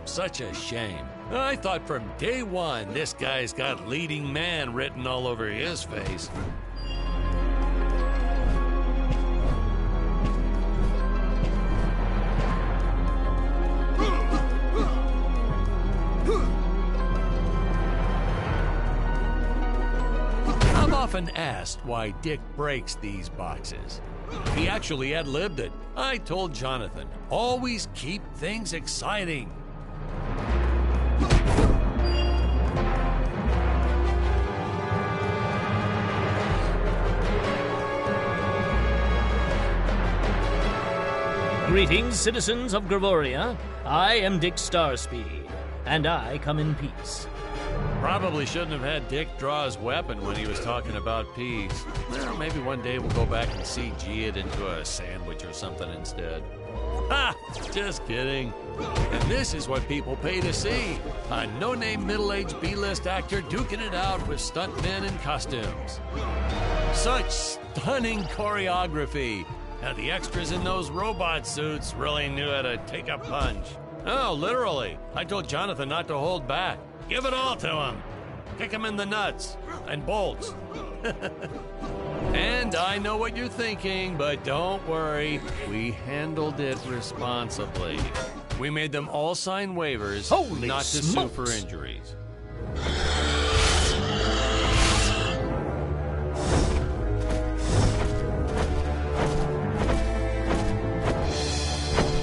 Such a shame. I thought from day one this guy's got leading man written all over his face. I've often asked why Dick breaks these boxes. He actually ad-libbed it. I told Jonathan, always keep things exciting. Greetings, citizens of Gravoria. I am Dick Starspeed, and I come in peace. Probably shouldn't have had Dick draw his weapon when he was talking about peace. Well, maybe one day we'll go back and CG it into a sandwich or something instead. Ha! Just kidding. And this is what people pay to see. A no-name middle-aged B-list actor duking it out with stuntmen in costumes. Such stunning choreography. Now, the extras in those robot suits really knew how to take a punch. Oh, literally. I told Jonathan not to hold back. Give it all to him. Kick him in the nuts and bolts. And I know what you're thinking, but don't worry. We handled it responsibly. We made them all sign waivers not to sue for injuries.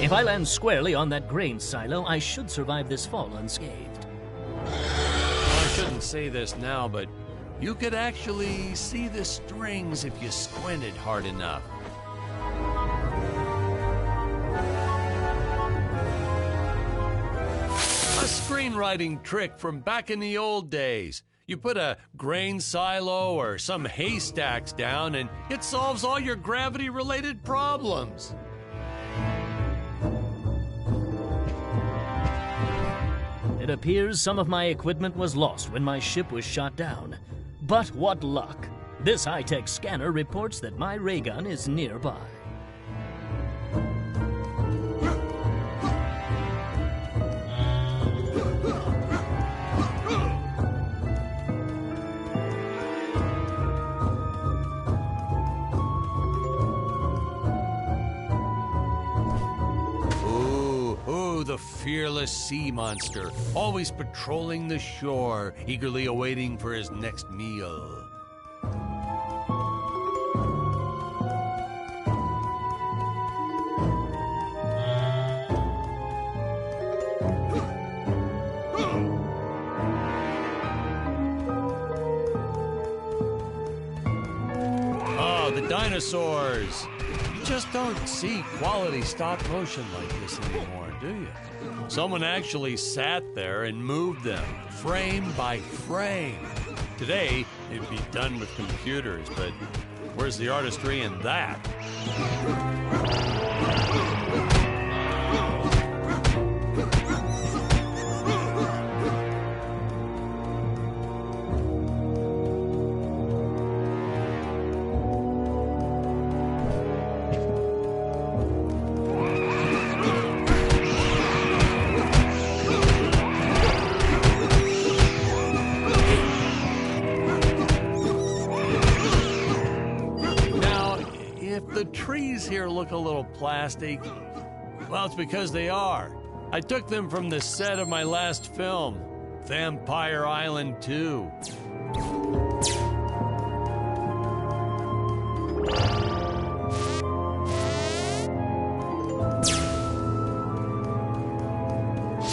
If I land squarely on that grain silo, I should survive this fall unscathed. I shouldn't say this now, but you could actually see the strings if you squinted hard enough. A screenwriting trick from back in the old days. You put a grain silo or some haystacks down and it solves all your gravity-related problems. It appears some of my equipment was lost when my ship was shot down. But what luck! This high-tech scanner reports that my ray gun is nearby. The fearless sea monster, always patrolling the shore, eagerly awaiting for his next meal. Oh, the dinosaurs! You just don't see quality stop motion like this anymore, do you? Someone actually sat there and moved them, frame by frame. Today, it'd be done with computers, but where's the artistry in that? The trees here look a little plastic. Well, it's because they are. I took them from the set of my last film, Vampire Island 2.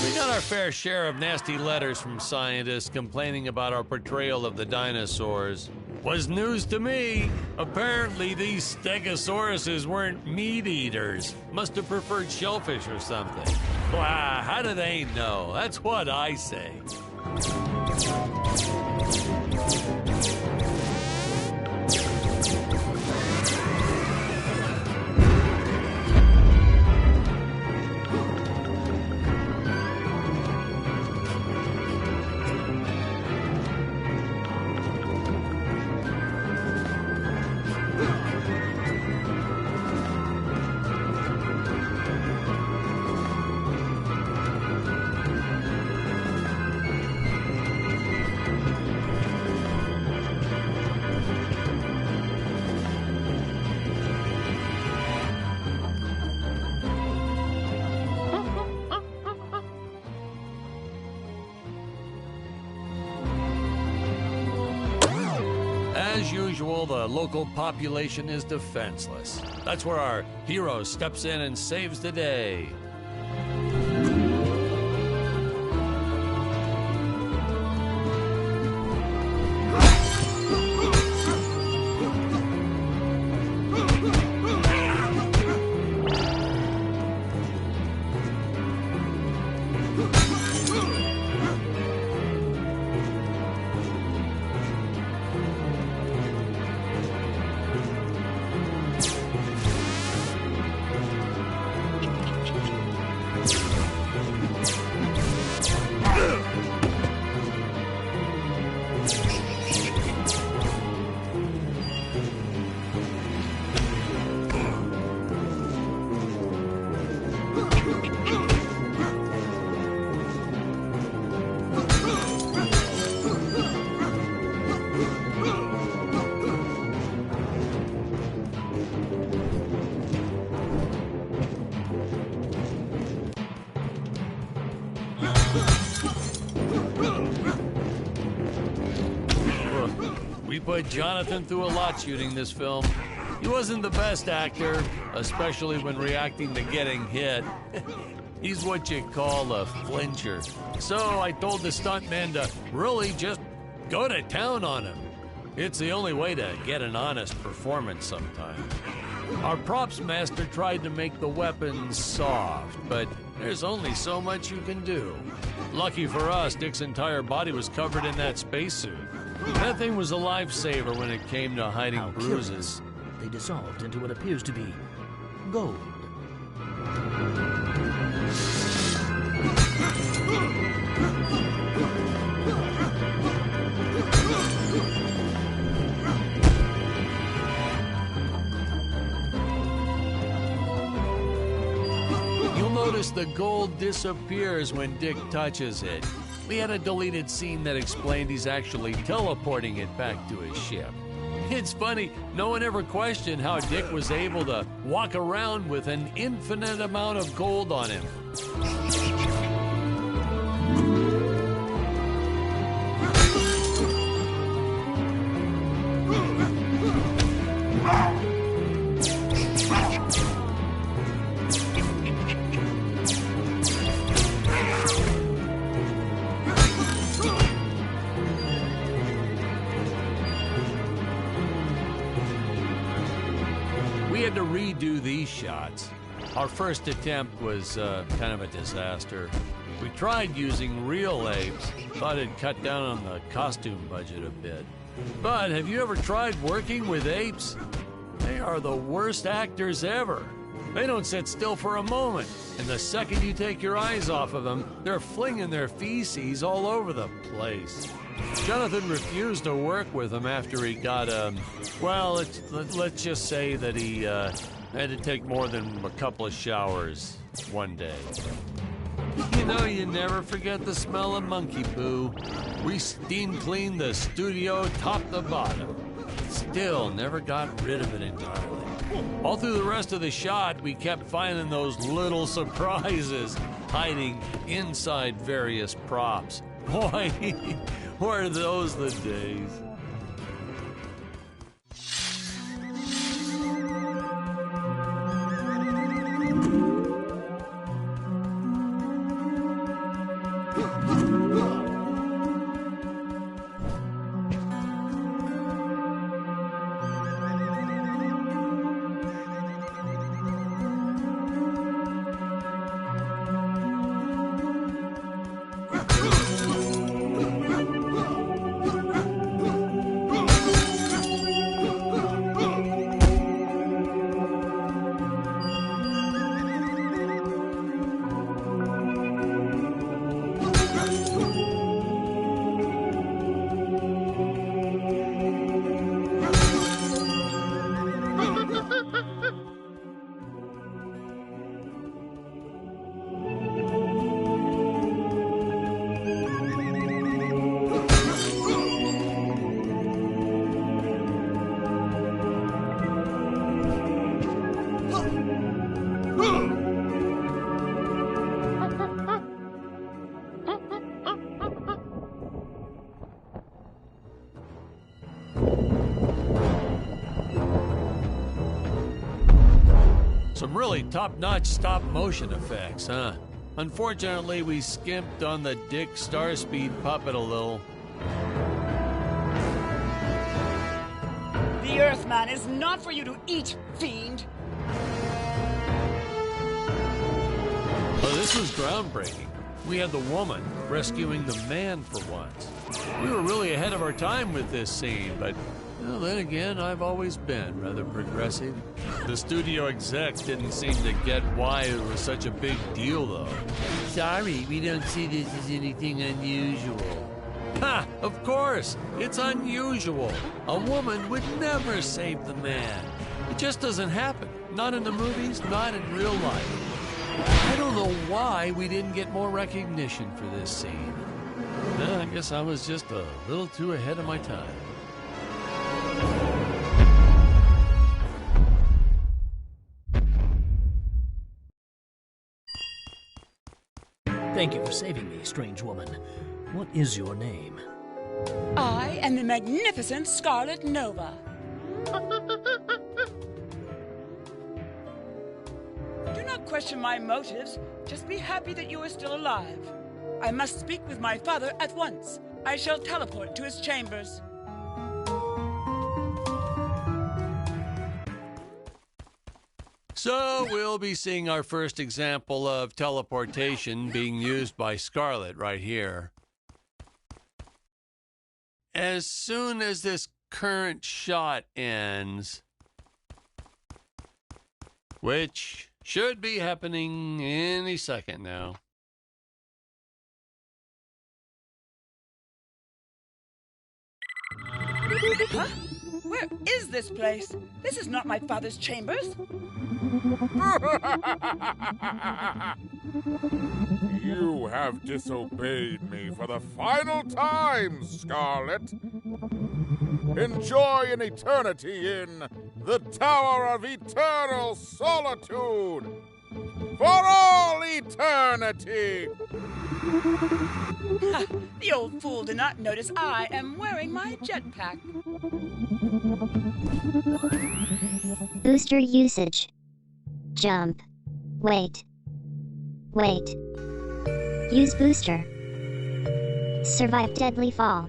We got our fair share of nasty letters from scientists complaining about our portrayal of the dinosaurs. Was news to me. Apparently, these stegosauruses weren't meat eaters. Must have preferred shellfish or something. Wow, how do they know? That's what I say. as usual, the local population is defenseless. That's where our hero steps in and saves the day. We put Jonathan through a lot shooting this film. He wasn't the best actor, especially when reacting to getting hit. He's what you call a flincher. So I told the stuntman to really just go to town on him. It's the only way to get an honest performance sometimes. Our props master tried to make the weapons soft, but there's only so much you can do. Lucky for us, Dick's entire body was covered in that spacesuit. That thing was a lifesaver when it came to hiding How bruises. curious. They dissolved into what appears to be gold. You'll notice the gold disappears when Dick touches it. We had a deleted scene that explained he's actually teleporting it back to his ship. It's funny, no one ever questioned how Dick was able to walk around with an infinite amount of gold on him. We had to redo these shots. Our first attempt was kind of a disaster. We tried using real apes, thought it'd cut down on the costume budget a bit. But have you ever tried working with apes? They are the worst actors ever. They don't sit still for a moment, and the second you take your eyes off of them, they're flinging their feces all over the place. Jonathan refused to work with him after he got, well, let's just say that he had to take more than a couple of showers one day. You know, you never forget the smell of monkey poo. We steam cleaned the studio top to bottom. Still never got rid of it entirely. All through the rest of the shot, we kept finding those little surprises hiding inside various props. Boy, were those the days. Some really top-notch stop-motion effects, huh? Unfortunately, we skimped on the Dick Starspeed puppet a little. The Earthman is not for you to eat, fiend! Well, this was groundbreaking. We had the woman rescuing the man for once. We were really ahead of our time with this scene, but well, then again, I've always been rather progressive. The studio execs didn't seem to get why it was such a big deal, though. Sorry, we don't see this as anything unusual. Ha! Of course! It's unusual. A woman would never save the man. It just doesn't happen. Not in the movies, not in real life. I don't know why we didn't get more recognition for this scene. I guess I was just a little too ahead of my time. Thank you for saving me, strange woman. What is your name? I am the magnificent Scarlet Nova. Do not question my motives. Just be happy that you are still alive. I must speak with my father at once. I shall teleport to his chambers. So we'll be seeing our first example of teleportation being used by Scarlet right here. As soon as this current shot ends, which should be happening any second now. Huh? Where is this place? This is not my father's chambers. You have disobeyed me for the final time, Scarlet. Enjoy an eternity in the Tower of Eternal Solitude. For all eternity! Ha, the old fool did not notice I am wearing my jetpack. Booster usage. Jump. Wait. Wait. Use booster. Survive deadly fall.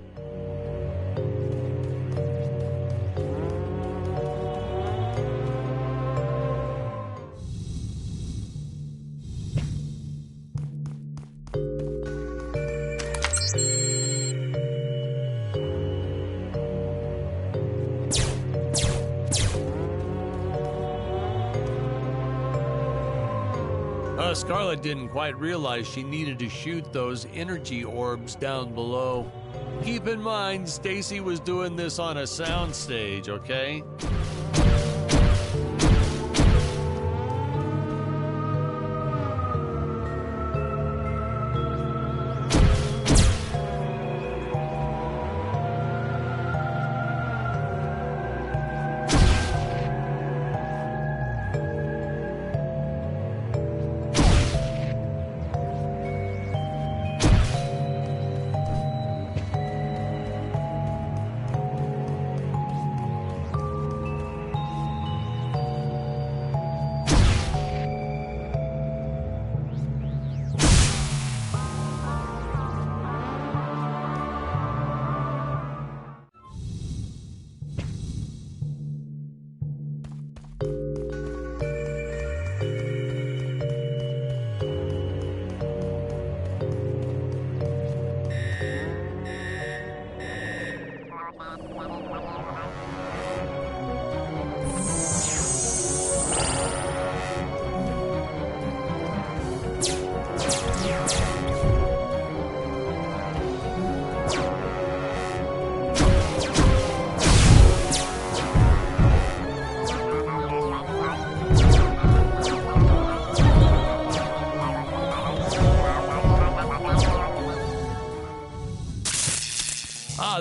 Scarlet didn't quite realize she needed to shoot those energy orbs down below. Keep in mind, Stacy was doing this on a soundstage, okay?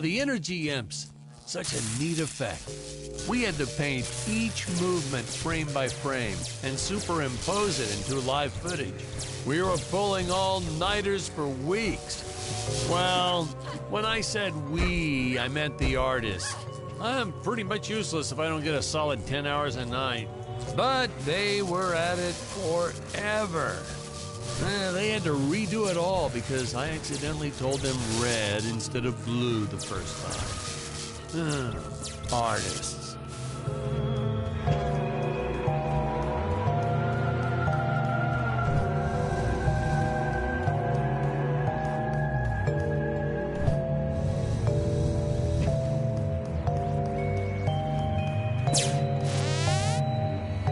The energy imps. Such a neat effect. We had to paint each movement frame by frame and superimpose it into live footage. We were pulling all-nighters for weeks. Well, when I said we, I meant the artist. I'm pretty much useless if I don't get a solid 10 hours a night. But they were at it forever. They had to redo it all because I accidentally told them red instead of blue the first time. Artists.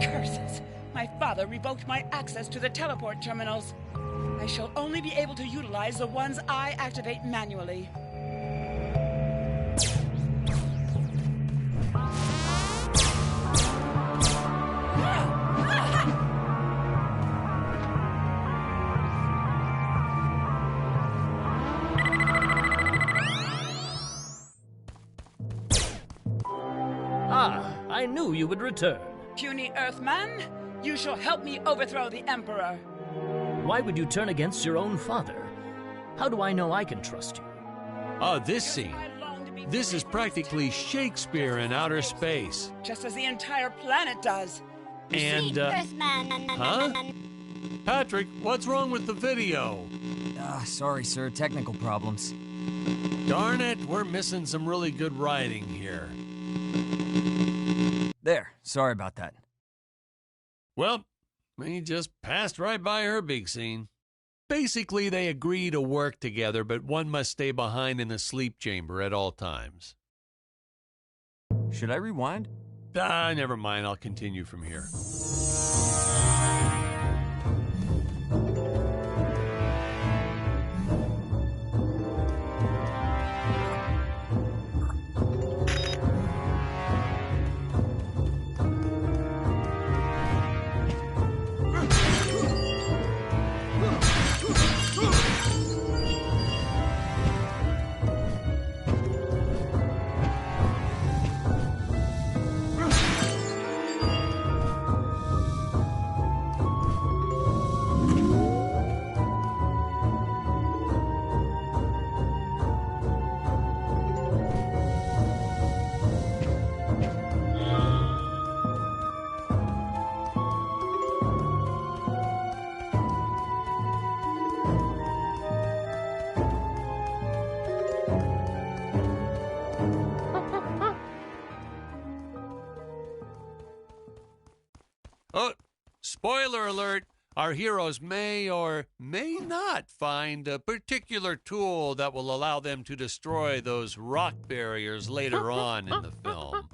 Curses! My father revoked my access to the teleport terminals. I shall only be able to utilize the ones I activate manually. Ah, I knew you would return. Puny Earthman, you shall help me overthrow the Emperor. Why would you turn against your own father? How do I know I can trust you? Oh, this scene. This is practically Shakespeare in outer space. Just as the entire planet does. And, huh? Patrick, what's wrong with the video? Sorry, sir. Technical problems. Darn it, we're missing some really good writing here. There. Sorry about that. Well, we just passed right by her big scene. Basically, they agree to work together, but one must stay behind in the sleep chamber at all times. Should I rewind? Never mind. I'll continue from here. Oh, spoiler alert, our heroes may or may not find a particular tool that will allow them to destroy those rock barriers later on in the film.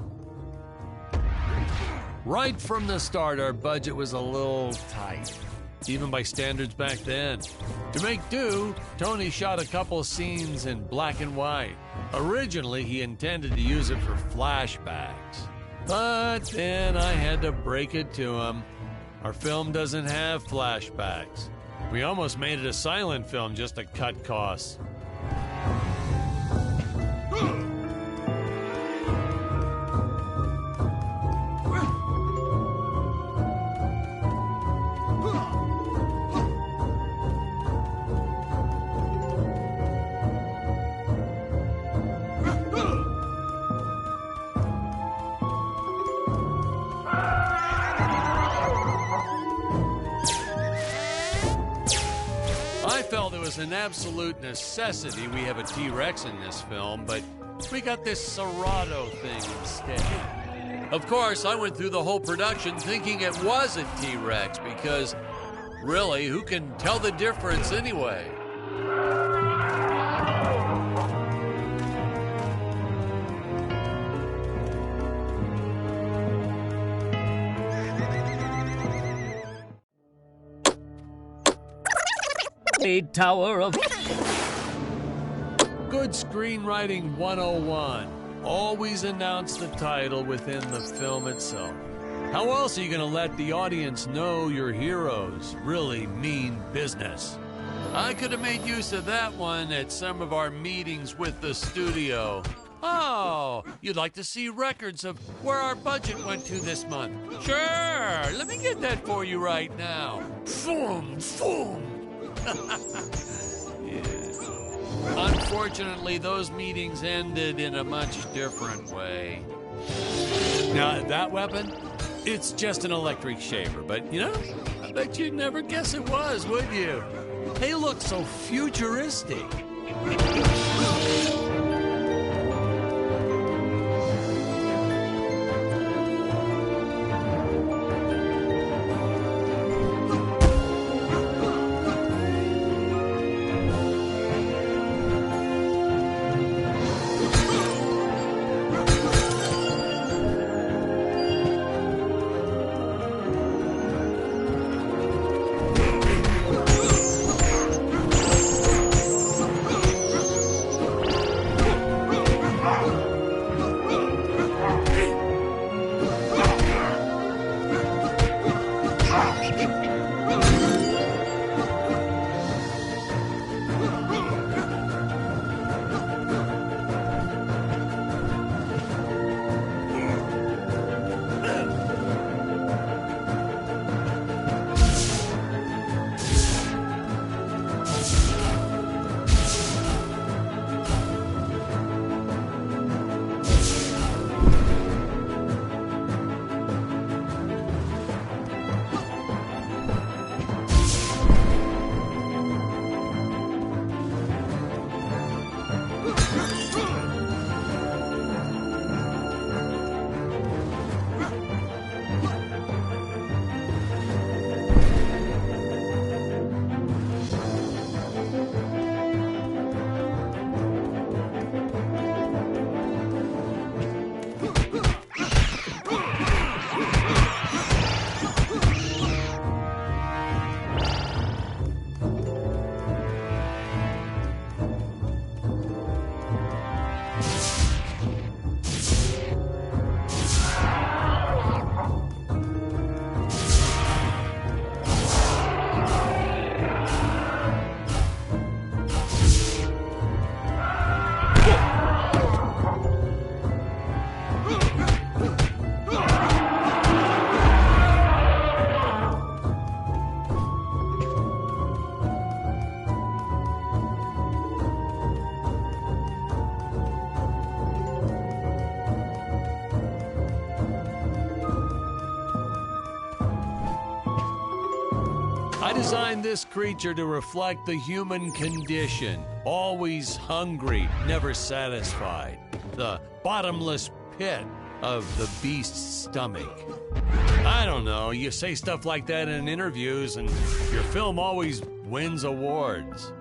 Right from the start, our budget was a little tight, even by standards back then. To make do, Tony shot a couple scenes in black and white. Originally, he intended to use it for flashbacks. But then I had to break it to him. Our film doesn't have flashbacks. We almost made it a silent film just to cut costs. I felt it was an absolute necessity we have a T-Rex in this film, but we got this Serato thing instead. Of course, I went through the whole production thinking it was a T-Rex because, really, who can tell the difference anyway? A tower of... Good screenwriting 101. Always announce the title within the film itself. How else are you going to let the audience know your heroes really mean business? I could have made use of that one at some of our meetings with the studio. Oh, you'd like to see records of where our budget went to this month? Sure, let me get that for you right now. Boom, boom. Yeah. Unfortunately, those meetings ended in a much different way. Now, that weapon, It's just an electric shaver, but you know, I bet you'd never guess it was, would you? They look so futuristic. I designed this creature to reflect the human condition. Always hungry, never satisfied. The bottomless pit of the beast's stomach. I don't know, you say stuff like that in interviews and your film always wins awards.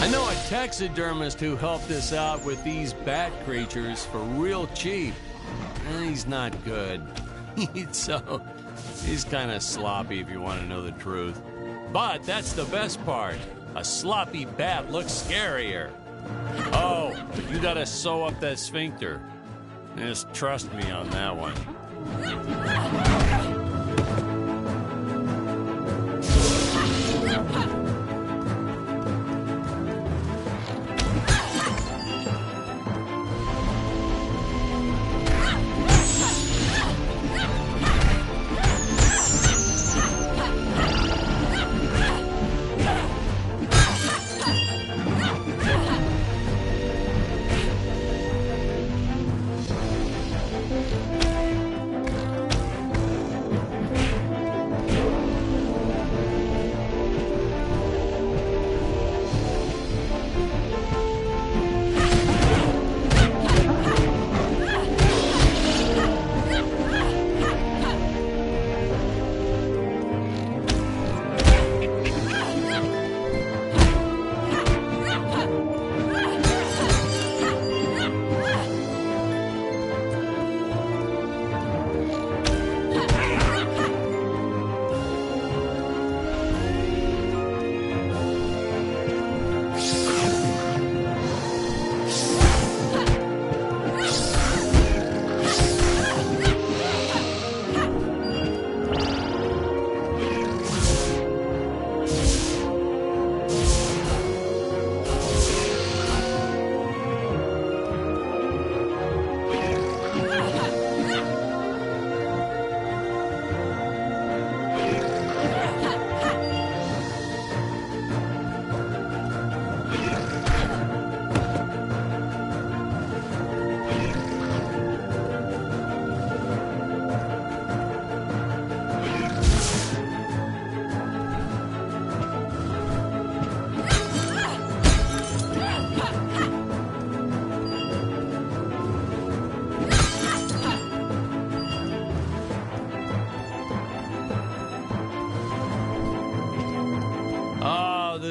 I know a taxidermist who helped us out with these bat creatures for real cheap. He's not good. He's kind of sloppy if you want to know the truth. But that's the best part. A sloppy bat looks scarier. Oh, but you gotta sew up that sphincter. Just trust me on that one.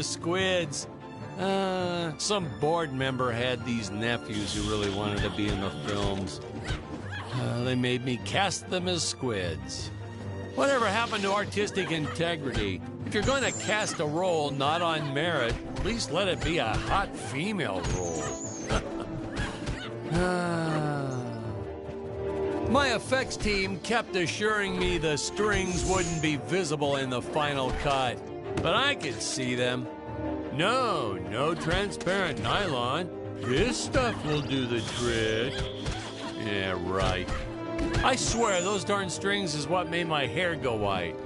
the squids. Some board member had these nephews who really wanted to be in the films. They made me cast them as squids. Whatever happened to artistic integrity? If you're going to cast a role not on merit, at least let it be a hot female role. My effects team kept assuring me the strings wouldn't be visible in the final cut, but I could see them. No transparent nylon. This stuff will do the trick. Yeah, right. I swear, those darn strings is what made my hair go white.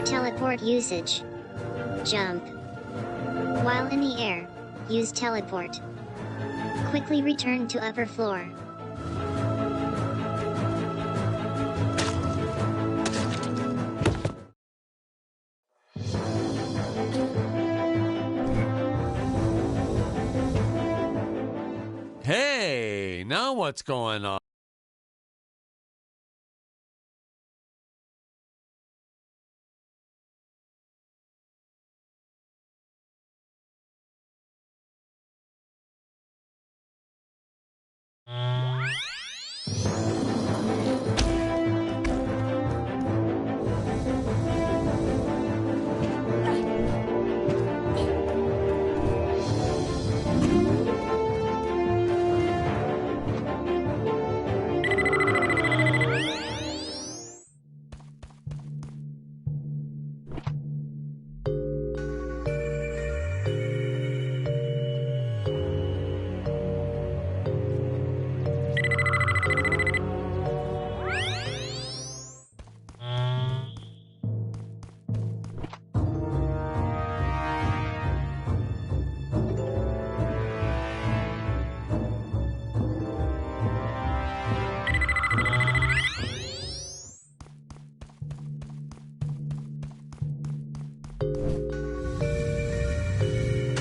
Teleport usage. Jump. While in the air, use teleport. Quickly return to upper floor. Hey, now what's going on?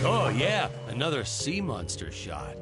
Oh, yeah, another sea monster shot.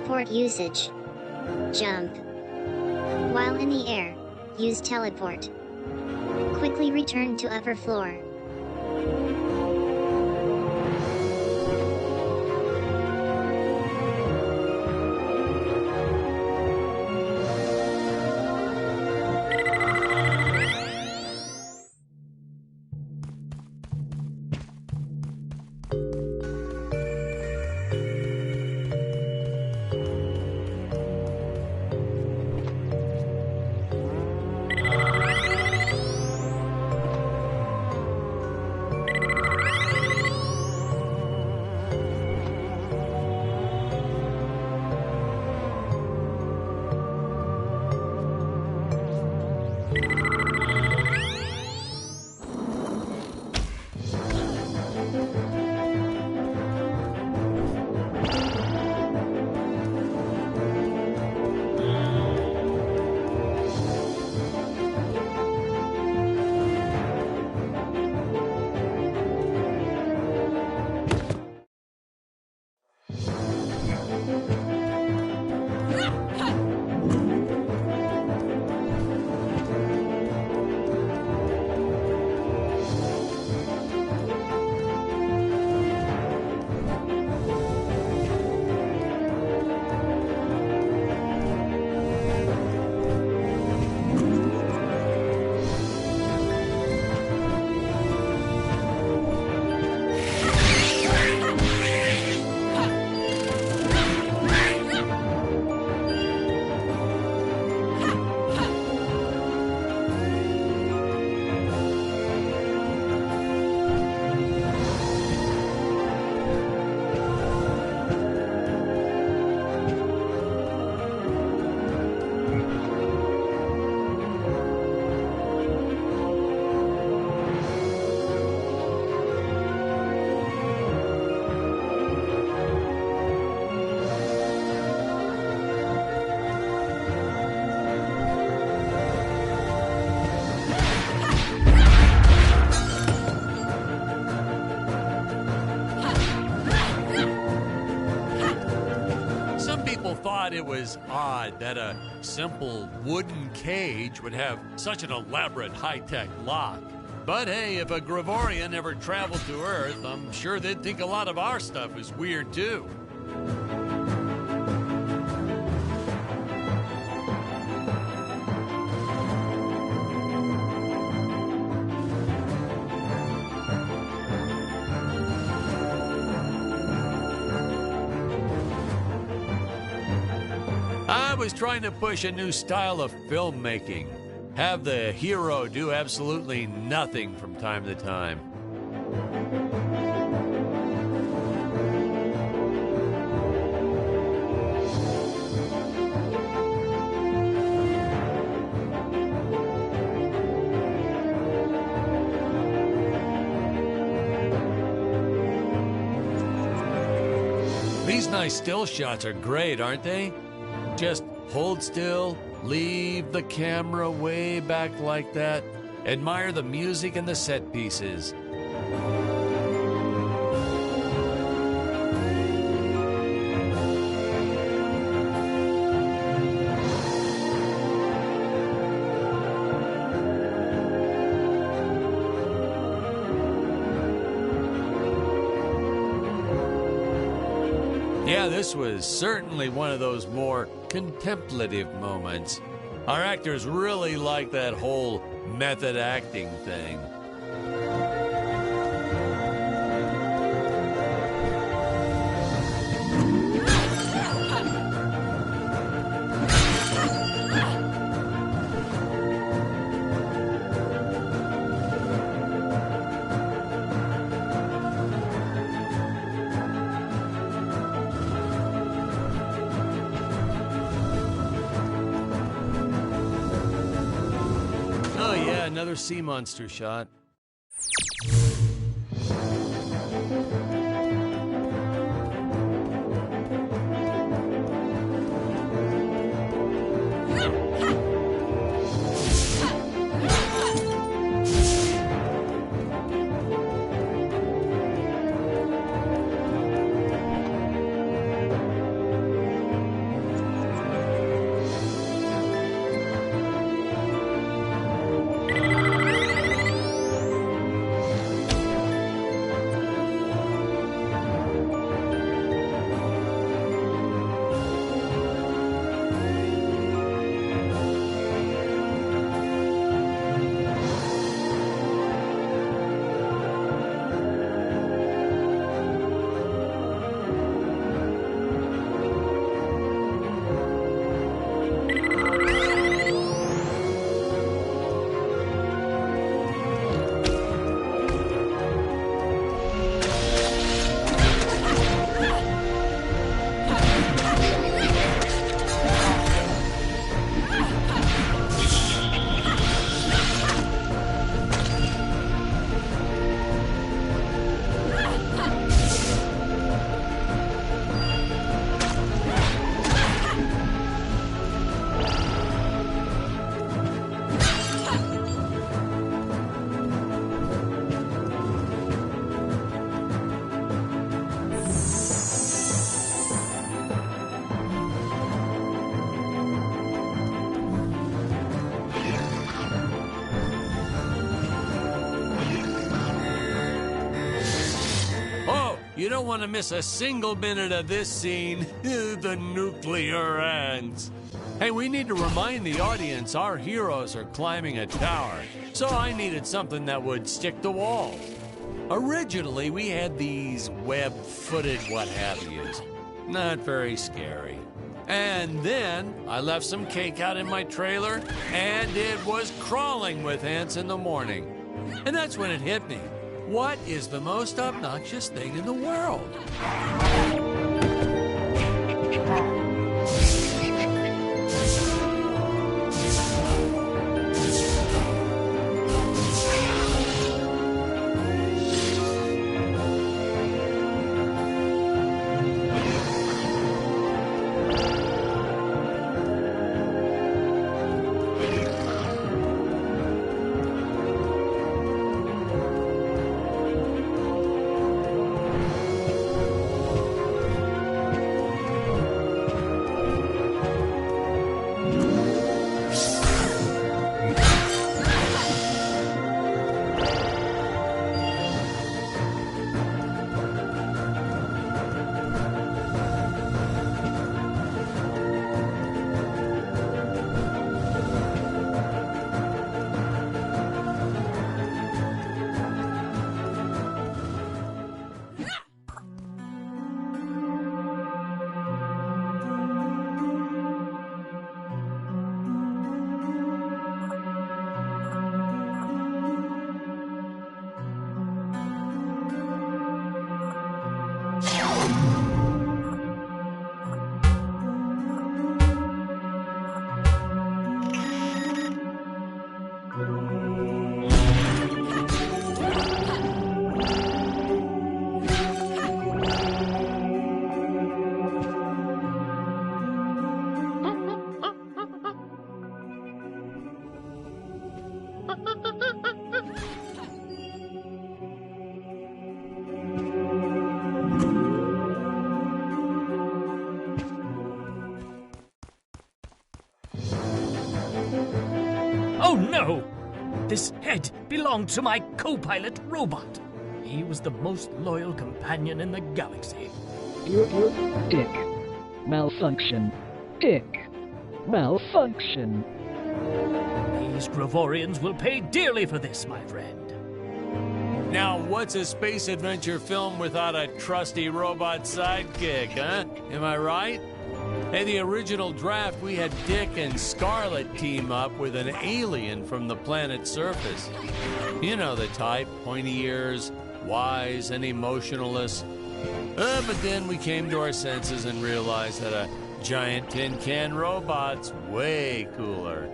teleport usage. Jump. While in the air, use teleport. Quickly return to upper floor. It was odd that a simple wooden cage would have such an elaborate high-tech lock. But hey, if a Gravorian ever traveled to Earth, I'm sure they'd think a lot of our stuff is weird too. I was trying to push a new style of filmmaking. Have the hero do absolutely nothing from time to time. These nice still shots are great, aren't they? Just hold still, leave the camera way back like that, admire the music and the set pieces. Yeah, this was certainly one of those more contemplative moments. Our actors really like that whole method acting thing. Another sea monster shot. You don't want to miss a single minute of this scene. The nuclear ants. Hey, we need to remind the audience our heroes are climbing a tower, so I needed something that would stick to walls. Originally, we had these web-footed what-have-yous. Not very scary. And then I left some cake out in my trailer, and it was crawling with ants in the morning. And that's when it hit me. What is the most obnoxious thing in the world? Oh no! This head belonged to my co-pilot robot. He was the most loyal companion in the galaxy. Dick. Malfunction. Dick. Malfunction. These Gravorians will pay dearly for this, my friend. Now, what's a space adventure film without a trusty robot sidekick, huh? Am I right? In the original draft, we had Dick and Scarlet team up with an alien from the planet's surface. You know the type, pointy ears, wise and emotionless. But then we came to our senses and realized that a giant tin can robot's way cooler.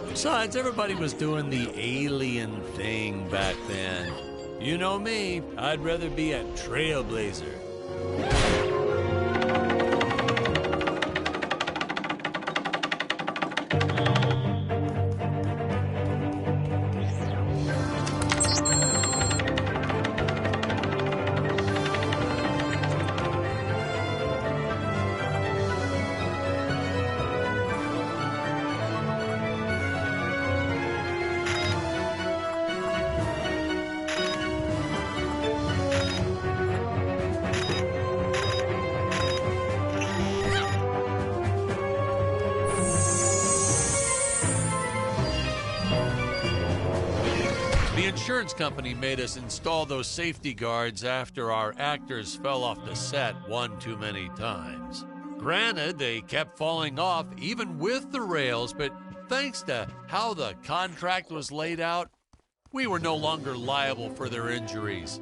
Besides, everybody was doing the alien thing back then. You know me, I'd rather be a trailblazer. The insurance company made us install those safety guards after our actors fell off the set one too many times. Granted, they kept falling off even with the rails, but thanks to how the contract was laid out, we were no longer liable for their injuries.